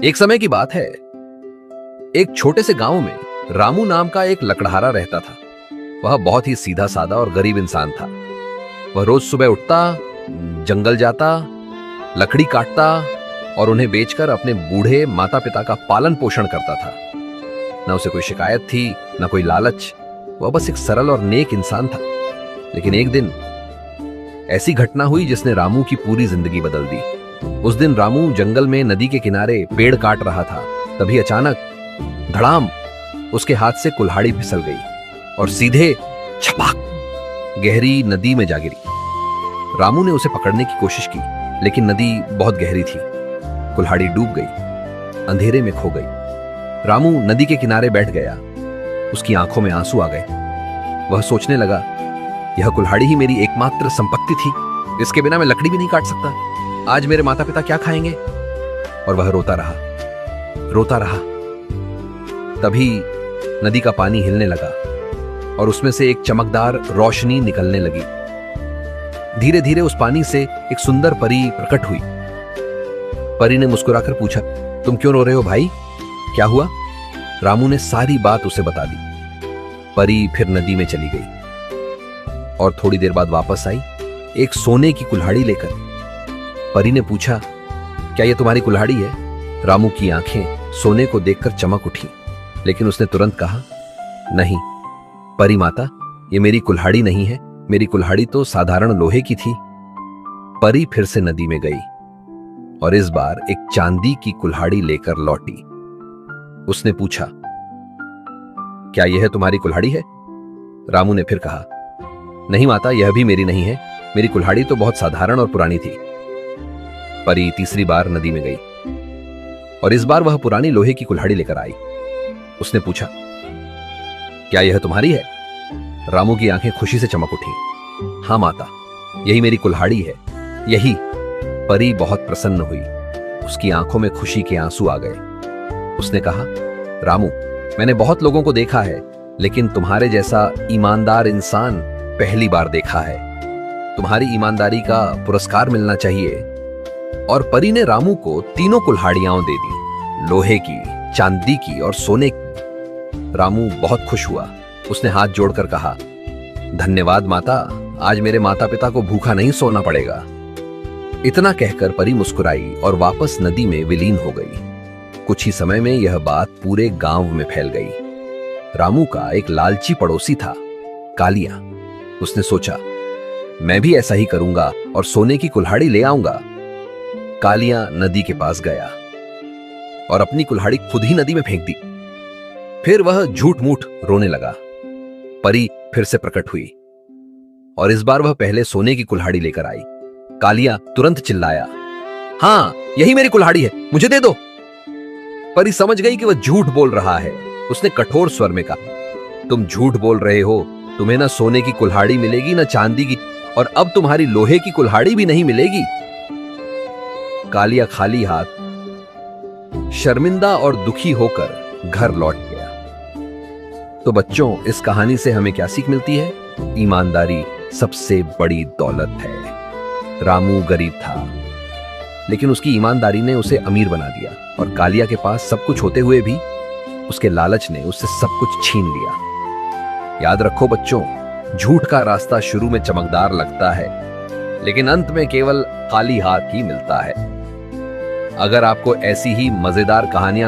एक समय की बात है, एक छोटे से गांव में रामू नाम का एक लकड़हारा रहता था। वह बहुत ही सीधा साधा और गरीब इंसान था। वह रोज सुबह उठता, जंगल जाता, लकड़ी काटता और उन्हें बेचकर अपने बूढ़े माता पिता का पालन पोषण करता था। न उसे कोई शिकायत थी, न कोई लालच। वह बस एक सरल और नेक इंसान था। लेकिन एक दिन ऐसी घटना हुई जिसने रामू की पूरी जिंदगी बदल दी। उस दिन रामू जंगल में नदी के किनारे पेड़ काट रहा था। तभी अचानक धड़ाम उसके हाथ से कुल्हाड़ी फिसल गई और सीधे छपाक गहरी नदी में जा गिरी। रामू ने उसे पकड़ने की कोशिश की, लेकिन नदी बहुत गहरी थी। कुल्हाड़ी डूब गई, अंधेरे में खो गई। रामू नदी के किनारे बैठ गया। उसकी आंखों में आंसू आ गए। वह सोचने लगा, यह कुल्हाड़ी ही मेरी एकमात्र संपत्ति थी। इसके बिना मैं लकड़ी भी नहीं काट सकता। आज मेरे माता पिता क्या खाएंगे? और वह रोता रहा, रोता रहा। तभी नदी का पानी हिलने लगा और उसमें से एक चमकदार रोशनी निकलने लगी। धीरे धीरे उस पानी से एक सुंदर परी प्रकट हुई। परी ने मुस्कुराकर पूछा, तुम क्यों रो रहे हो भाई? क्या हुआ? रामू ने सारी बात उसे बता दी। परी फिर नदी में चली गई और थोड़ी देर बाद वापस आई, एक सोने की कुल्हाड़ी लेकर। परी ने पूछा, क्या यह तुम्हारी कुल्हाड़ी है? रामू की आंखें सोने को देखकर चमक उठी, लेकिन उसने तुरंत कहा, नहीं परी माता, ये मेरी कुल्हाड़ी नहीं है। मेरी कुल्हाड़ी तो साधारण लोहे की थी। परी फिर से नदी में गई और इस बार एक चांदी की कुल्हाड़ी लेकर लौटी। उसने पूछा, क्या यह तुम्हारी कुल्हाड़ी है? रामू ने फिर कहा, नहीं माता, यह भी मेरी नहीं है। मेरी कुल्हाड़ी तो बहुत साधारण और पुरानी थी। परी तीसरी बार नदी में गई और इस बार वह पुरानी लोहे की कुल्हाड़ी लेकर आई। उसने पूछा, क्या यह तुम्हारी है? रामू की आंखें खुशी से चमक उठी। हाँ माता, यही मेरी कुल्हाड़ी है, यही। परी बहुत प्रसन्न हुई। उसकी आंखों में खुशी के आंसू आ गए। उसने कहा, रामू, मैंने बहुत लोगों को देखा है, लेकिन तुम्हारे जैसा ईमानदार इंसान पहली बार देखा है। तुम्हारी ईमानदारी का पुरस्कार मिलना चाहिए। और परी ने रामू को तीनों कुल्हाड़ियां दे दी, लोहे की, चांदी की और सोने की। रामू बहुत खुश हुआ। उसने हाथ जोड़कर कहा, धन्यवाद माता, आज मेरे माता पिता को भूखा नहीं सोना पड़ेगा। इतना कहकर परी मुस्कुराई और वापस नदी में विलीन हो गई। कुछ ही समय में यह बात पूरे गांव में फैल गई। रामू का एक लालची पड़ोसी था, कालिया। उसने सोचा, मैं भी ऐसा ही करूंगा और सोने की कुल्हाड़ी ले आऊंगा। कालिया नदी के पास गया और अपनी कुल्हाड़ी खुद ही नदी में फेंक दी। फिर वह झूठ मूठ रोने लगा। परी फिर से प्रकट हुई और इस बार वह पहले सोने की कुल्हाड़ी लेकर आई। कालिया तुरंत चिल्लाया, हां, यही मेरी कुल्हाड़ी है, मुझे दे दो। परी समझ गई कि वह झूठ बोल रहा है। उसने कठोर स्वर में कहा, तुम झूठ बोल रहे हो। तुम्हें ना सोने की कुल्हाड़ी मिलेगी, ना चांदी की, और अब तुम्हारी लोहे की कुल्हाड़ी भी नहीं मिलेगी। कालिया खाली हाथ, शर्मिंदा और दुखी होकर घर लौट गया। तो बच्चों, इस कहानी से हमें क्या सीख मिलती है? ईमानदारी सबसे बड़ी दौलत है। रामू गरीब था, लेकिन उसकी ईमानदारी ने उसे अमीर बना दिया। और कालिया के पास सब कुछ होते हुए भी उसके लालच ने उससे सब कुछ छीन लिया। याद रखो बच्चों, झूठ का रास्ता शुरू में चमकदार लगता है, लेकिन अंत में केवल खाली हाथ ही मिलता है। अगर आपको ऐसी ही मजेदार कहानियां